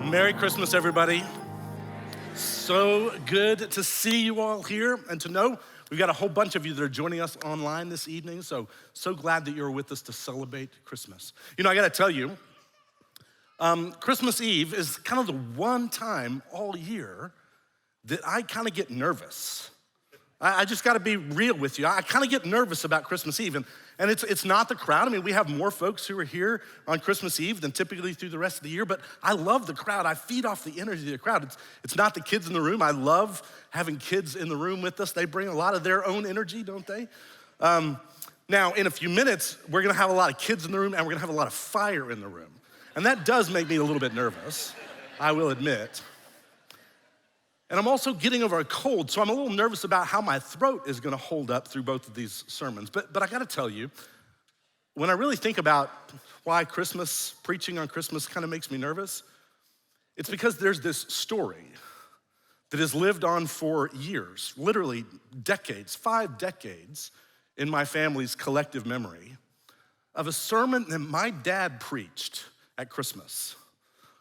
Merry Christmas, everybody. So good to see you all here and to know we've got a whole bunch of you that are joining us online this evening. So glad that you're with us to celebrate Christmas. You know, I gotta tell you, Christmas Eve is kind of the one time all year that I kind of get nervous. I just gotta be real with you. I kind of get nervous about Christmas Eve, and it's not the crowd. I mean, we have more folks who are here on Christmas Eve than typically through the rest of the year, but I love the crowd. I feed off the energy of the crowd. It's not the kids in the room. I love having kids in the room with us. They bring a lot of their own energy, don't they? Now, in a few minutes, we're gonna have a lot of kids in the room, and we're gonna have a lot of fire in the room. And that does make me a little bit nervous, I will admit. And I'm also getting over a cold, so I'm a little nervous about how my throat is gonna hold up through both of these sermons. But I gotta tell you, when I really think about why Christmas, preaching on Christmas kind of makes me nervous, it's because there's this story that has lived on for years, literally decades, 5 decades in my family's collective memory, of a sermon that my dad preached at Christmas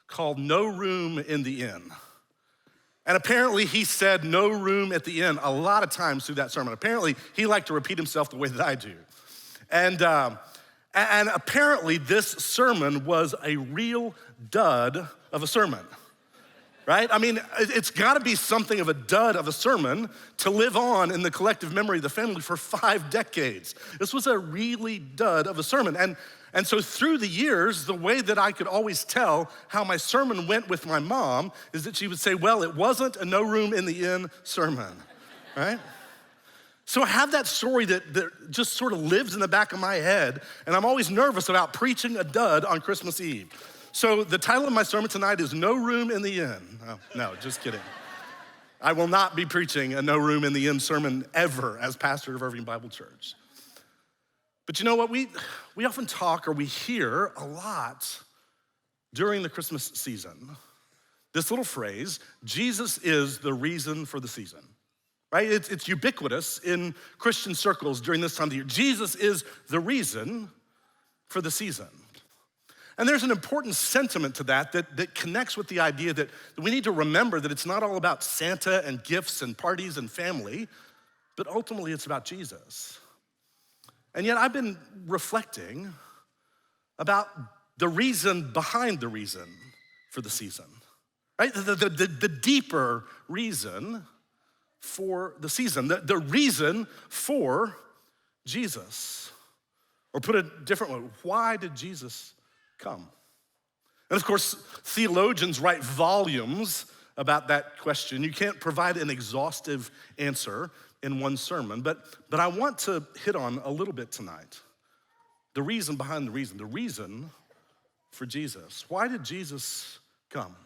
called No Room in the Inn. And apparently he said no room at the inn a lot of times through that sermon. Apparently he liked to repeat himself the way that I do. And apparently this sermon was a real dud of a sermon, right? I mean, it's gotta be something of a dud of a sermon to live on in the collective memory of the family for 5 decades. This was a really dud of a sermon. And so through the years, the way that I could always tell how my sermon went with my mom is that she would say, well, it wasn't a no room in the inn sermon, right? So I have that story that just sort of lives in the back of my head, and I'm always nervous about preaching a dud on Christmas Eve. So the title of my sermon tonight is No Room in the Inn. Oh, no, just kidding. I will not be preaching a no room in the inn sermon ever as pastor of Irving Bible Church. But you know what, we often talk or we hear a lot during the Christmas season, this little phrase, Jesus is the reason for the season, right? It's ubiquitous in Christian circles during this time of the year. Jesus is the reason for the season. And there's an important sentiment to that connects with the idea that we need to remember that it's not all about Santa and gifts and parties and family, but ultimately it's about Jesus. And yet I've been reflecting about the reason behind the reason for the season, right? The deeper reason for the season, the reason for Jesus. Or put it differently, why did Jesus come? And of course, theologians write volumes about that question. You can't provide an exhaustive answer in one sermon, but I want to hit on a little bit tonight. The reason behind the reason for Jesus. Why did Jesus come?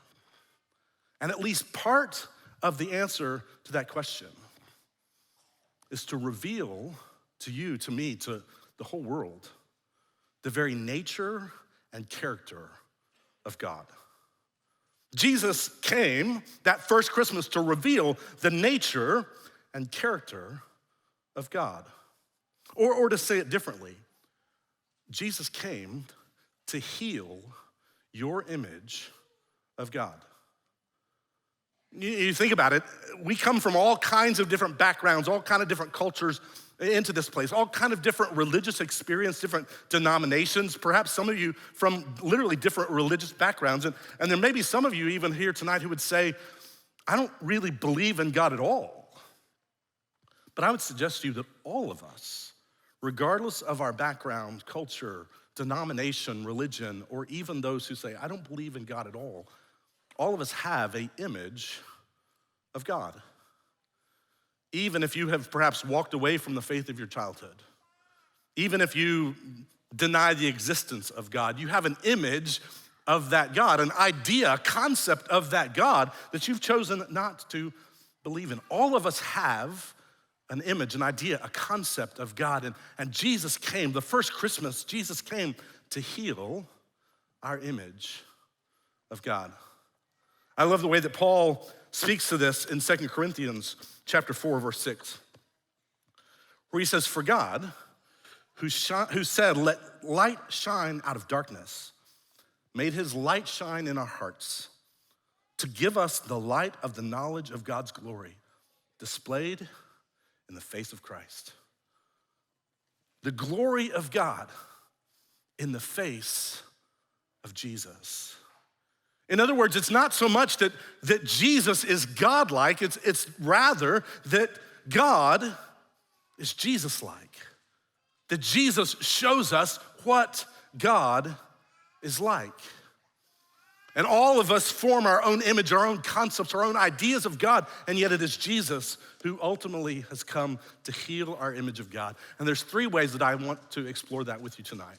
And at least part of the answer to that question is to reveal to you, to me, to the whole world, the very nature and character of God. Jesus came that first Christmas to reveal the nature and character of God. Or to say it differently, Jesus came to heal your image of God. You think about it, we come from all kinds of different backgrounds, all kinds of different cultures into this place, all kind of different religious experience, different denominations, perhaps some of you from literally different religious backgrounds. And there may be some of you even here tonight who would say, I don't really believe in God at all. But I would suggest to you that all of us, regardless of our background, culture, denomination, religion, or even those who say, I don't believe in God at all of us have an image of God. Even if you have perhaps walked away from the faith of your childhood, even if you deny the existence of God, you have an image of that God, an idea, a concept of that God that you've chosen not to believe in. All of us have an image, an idea, a concept of God. And Jesus came, the first Christmas, Jesus came to heal our image of God. I love the way that Paul speaks to this in 2 Corinthians chapter 4, verse 6, where he says, for God, who said, let light shine out of darkness, made his light shine in our hearts to give us the light of the knowledge of God's glory displayed in the face of Christ. The glory of God in the face of Jesus. In other words, it's not so much that Jesus is godlike, it's rather that God is Jesus-like. That Jesus shows us what God is like. And all of us form our own image, our own concepts, our own ideas of God, and yet it is Jesus who ultimately has come to heal our image of God. And there's 3 ways that I want to explore that with you tonight.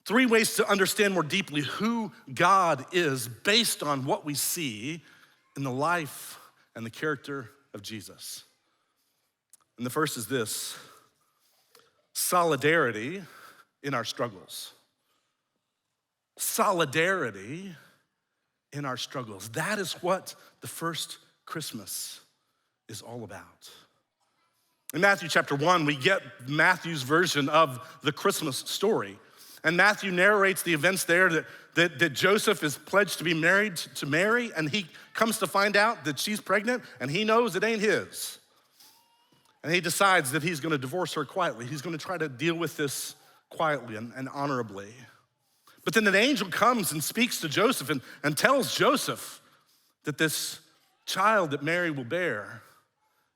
3 ways to understand more deeply who God is based on what we see in the life and the character of Jesus. And the first is this: solidarity in our struggles. Solidarity in our struggles. That is what the first Christmas is all about. In Matthew chapter 1, we get Matthew's version of the Christmas story. And Matthew narrates the events there that Joseph is pledged to be married to Mary, and he comes to find out that she's pregnant, and he knows it ain't his. And he decides that he's gonna divorce her quietly. He's gonna try to deal with this quietly and honorably. But then an angel comes and speaks to Joseph and tells Joseph that this child that Mary will bear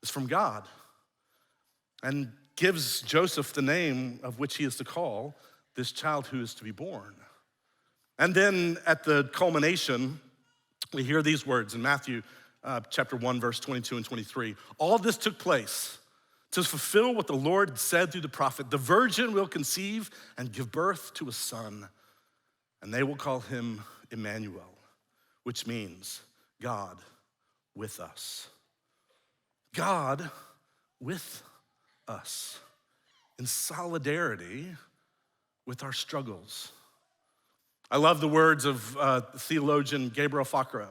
is from God, and gives Joseph the name of which he is to call this child who is to be born. And then at the culmination, we hear these words in Matthew chapter 1, verse 22 and 23. All this took place to fulfill what the Lord said through the prophet: the virgin will conceive and give birth to a son, and they will call him Emmanuel, which means God with us. God with us, in solidarity with our struggles. I love the words of theologian Gabriel Fakra,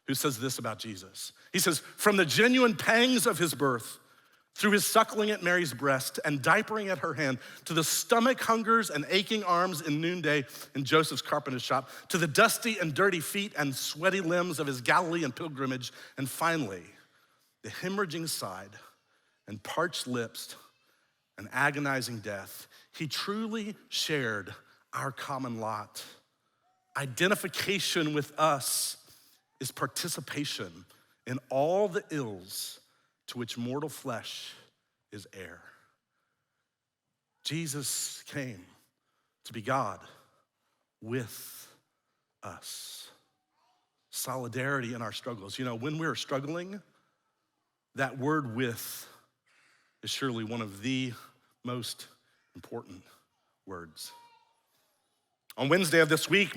who says this about Jesus. He says, from the genuine pangs of his birth, through his suckling at Mary's breast and diapering at her hand, to the stomach hungers and aching arms in noonday in Joseph's carpenter shop, to the dusty and dirty feet and sweaty limbs of his Galilean pilgrimage, and finally, the hemorrhaging side and parched lips and agonizing death, he truly shared our common lot. Identification with us is participation in all the ills to which mortal flesh is heir. Jesus came to be God with us. Solidarity in our struggles. You know, when we're struggling, that word with is surely one of the most important words. On Wednesday of this week,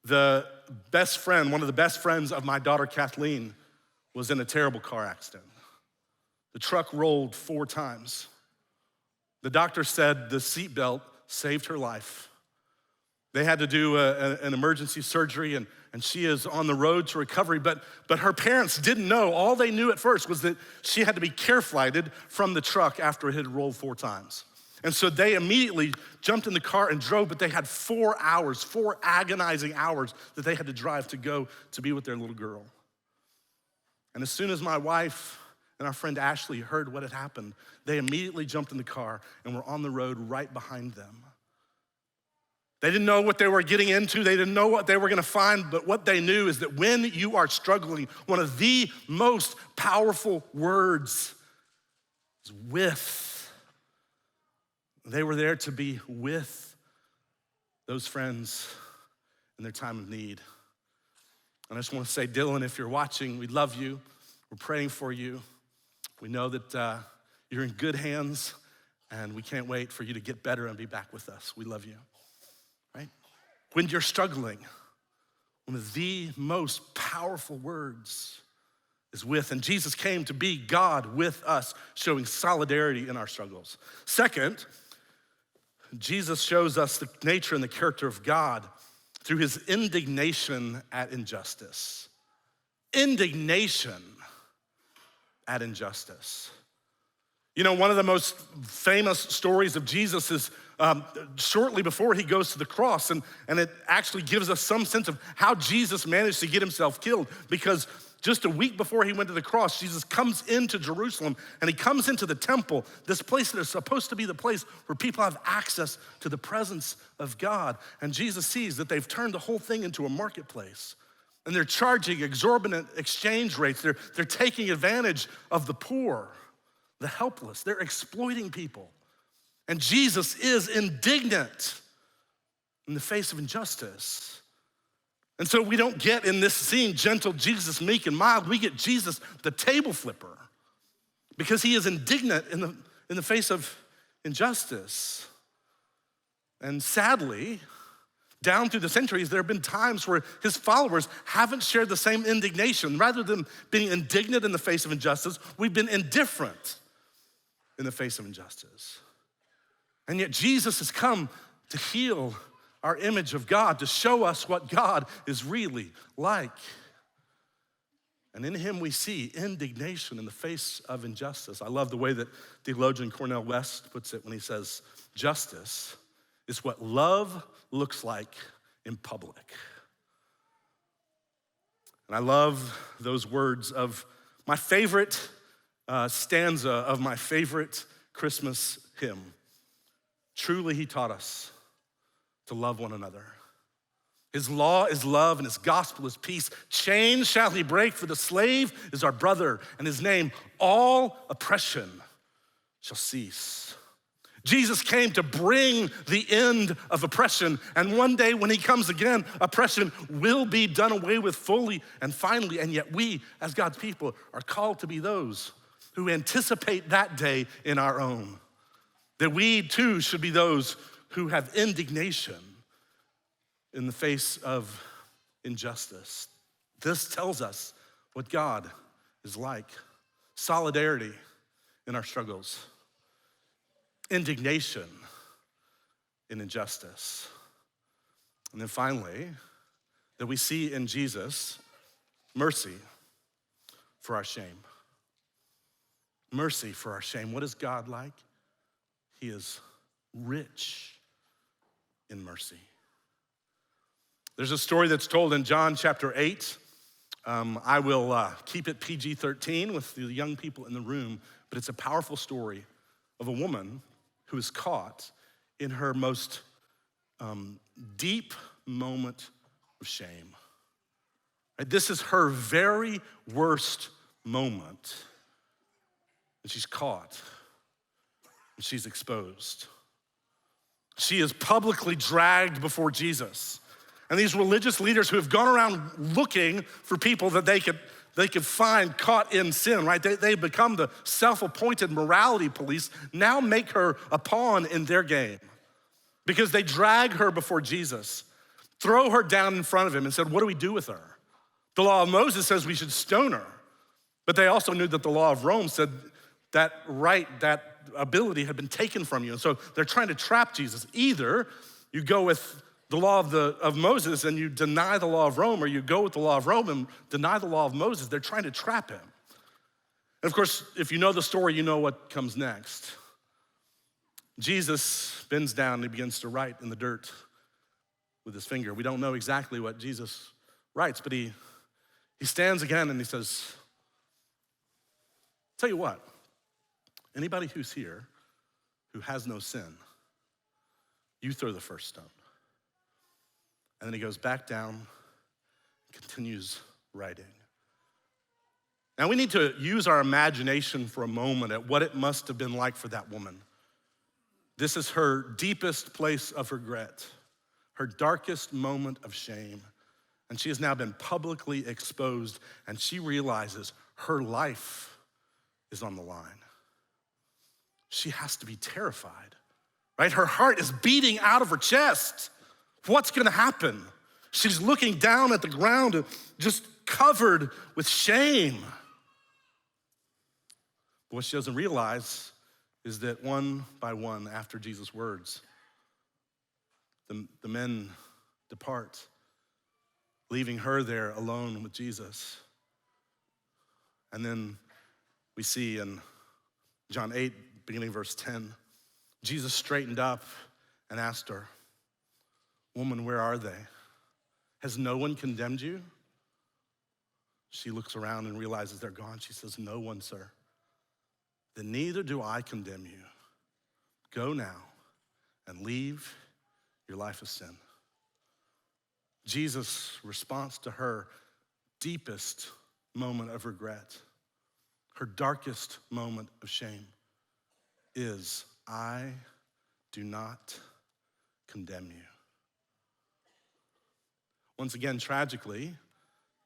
the best friend, one of the best friends of my daughter Kathleen, was in a terrible car accident. The truck rolled 4 times. The doctor said the seatbelt saved her life. They had to do an emergency surgery, and she is on the road to recovery, but her parents didn't know. All they knew at first was that she had to be care flighted from the truck after it had rolled 4 times. And so they immediately jumped in the car and drove, but they had 4 hours, 4 agonizing hours that they had to drive to go to be with their little girl. And as soon as my wife and our friend Ashley heard what had happened, they immediately jumped in the car and were on the road right behind them. They didn't know what they were getting into. They didn't know what they were gonna find, but what they knew is that when you are struggling, one of the most powerful words is with. They were there to be with those friends in their time of need. And I just wanna say, Dylan, if you're watching, we love you. We're praying for you. We know that you're in good hands, and we can't wait for you to get better and be back with us. We love you. Right? When you're struggling, one of the most powerful words is with, and Jesus came to be God with us, showing solidarity in our struggles. Second, Jesus shows us the nature and the character of God through his indignation at injustice. Indignation at injustice. You know, one of the most famous stories of Jesus is shortly before he goes to the cross, and it actually gives us some sense of how Jesus managed to get himself killed, because just a week before he went to the cross, Jesus comes into Jerusalem, and he comes into the temple, this place that is supposed to be the place where people have access to the presence of God. And Jesus sees that they've turned the whole thing into a marketplace, and they're charging exorbitant exchange rates. They're taking advantage of the poor, the helpless. They're exploiting people. And Jesus is indignant in the face of injustice. And so we don't get in this scene gentle Jesus, meek and mild. We get Jesus, the table flipper, because he is indignant in the face of injustice. And sadly, down through the centuries, there have been times where his followers haven't shared the same indignation. Rather than being indignant in the face of injustice, we've been indifferent in the face of injustice. And yet Jesus has come to heal our image of God, to show us what God is really like. And in him we see indignation in the face of injustice. I love the way that theologian Cornel West puts it when he says, justice is what love looks like in public. And I love those words of my favorite stanza of my favorite Christmas hymn. Truly he taught us to love one another. His law is love and his gospel is peace. Chains shall he break, for the slave is our brother, and his name all oppression shall cease. Jesus came to bring the end of oppression, and one day when he comes again, oppression will be done away with fully and finally, and yet we, as God's people, are called to be those who anticipate that day in our own. That we too should be those who have indignation in the face of injustice. This tells us what God is like. Solidarity in our struggles. Indignation in injustice. And then finally, that we see in Jesus mercy for our shame. Mercy for our shame. What is God like? He is rich in mercy. There's a story that's told in John chapter 8. I will keep it PG-13 with the young people in the room, but it's a powerful story of a woman who is caught in her most deep moment of shame. Right? This is her very worst moment. And she's caught, and she's exposed. She is publicly dragged before Jesus. And these religious leaders who have gone around looking for people that they could find caught in sin, right? They've become the self-appointed morality police, now make her a pawn in their game, because they drag her before Jesus, throw her down in front of him and said, what do we do with her? The law of Moses says we should stone her, but they also knew that the law of Rome said that right, that ability had been taken from you. And so they're trying to trap Jesus. Either you go with the law of Moses and you deny the law of Rome, or you go with the law of Rome and deny the law of Moses. They're trying to trap him. And of course, if you know the story, you know what comes next. Jesus bends down and he begins to write in the dirt with his finger. We don't know exactly what Jesus writes, but he stands again and he says, tell you what, anybody who's here who has no sin, you throw the first stone. And then he goes back down and continues writing. Now we need to use our imagination for a moment at what it must have been like for that woman. This is her deepest place of regret, her darkest moment of shame. And she has now been publicly exposed, and she realizes her life is on the line. She has to be terrified, right? Her heart is beating out of her chest. What's gonna happen? She's looking down at the ground, just covered with shame. But what she doesn't realize is that one by one, after Jesus' words, the men depart, leaving her there alone with Jesus. And then we see in John 8, beginning verse 10, Jesus straightened up and asked her, "Woman, where are they? Has no one condemned you?" She looks around and realizes they're gone. She says, "No one, sir." "Then neither do I condemn you. Go now and leave your life of sin." Jesus' response to her deepest moment of regret, her darkest moment of shame, is, "I do not condemn you." Once again, tragically,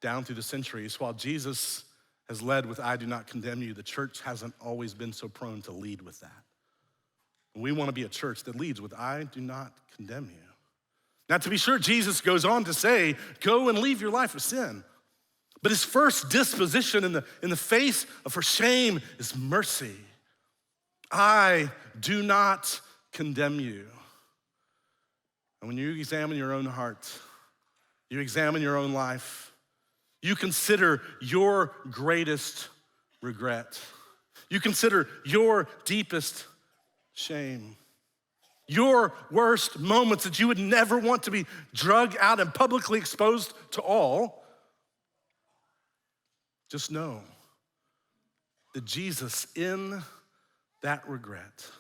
down through the centuries, while Jesus has led with, "I do not condemn you," the church hasn't always been so prone to lead with that. We want to be a church that leads with, "I do not condemn you." Now, to be sure, Jesus goes on to say, "Go and leave your life of sin." But his first disposition in the face of her shame is mercy. "I do not condemn you." And when you examine your own heart, you examine your own life, you consider your greatest regret. You consider your deepest shame, your worst moments that you would never want to be drug out and publicly exposed to all. Just know that Jesus, in that regret,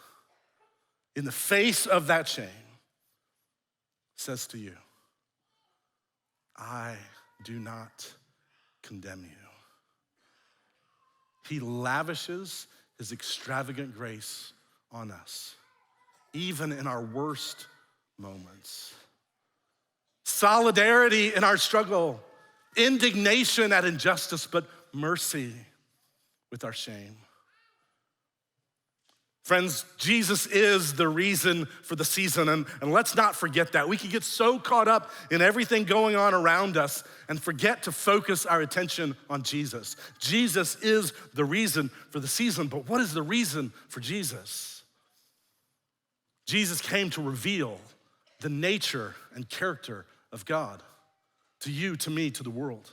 in the face of that shame, says to you, "I do not condemn you." He lavishes his extravagant grace on us, even in our worst moments. Solidarity in our struggle, indignation at injustice, but mercy with our shame. Friends, Jesus is the reason for the season, and let's not forget that. We can get so caught up in everything going on around us and forget to focus our attention on Jesus. Jesus is the reason for the season, but what is the reason for Jesus? Jesus came to reveal the nature and character of God to you, to me, to the world.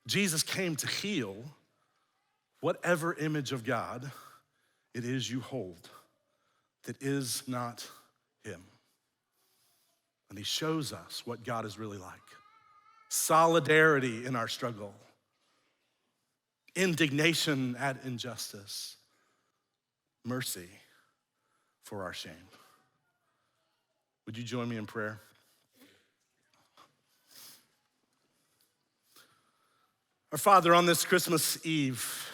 Jesus came to heal whatever image of God it is you hold that is not him. And he shows us what God is really like. Solidarity in our struggle, indignation at injustice, mercy for our shame. Would you join me in prayer? Our Father, on this Christmas Eve,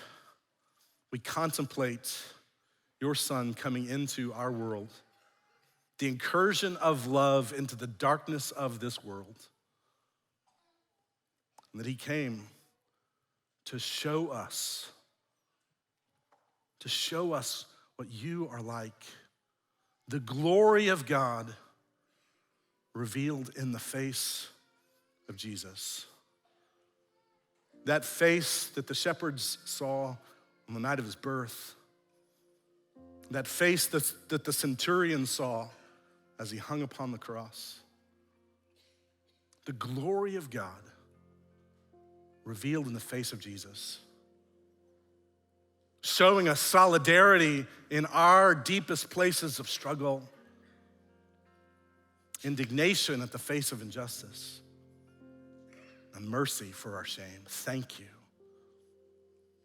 we contemplate your Son coming into our world, the incursion of love into the darkness of this world, and that he came to show us what you are like, the glory of God revealed in the face of Jesus. That face that the shepherds saw on the night of his birth, that face that the centurion saw as he hung upon the cross. The glory of God revealed in the face of Jesus, showing us solidarity in our deepest places of struggle, indignation at the face of injustice, and mercy for our shame. Thank you.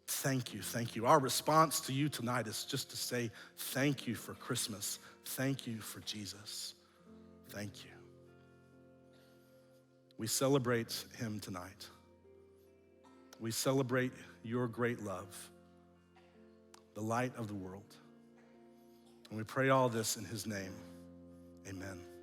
Thank you, thank you. Our response to you tonight is just to say thank you for Christmas. Thank you for Jesus. Thank you. We celebrate him tonight. We celebrate your great love, the light of the world. And we pray all this in his name. Amen.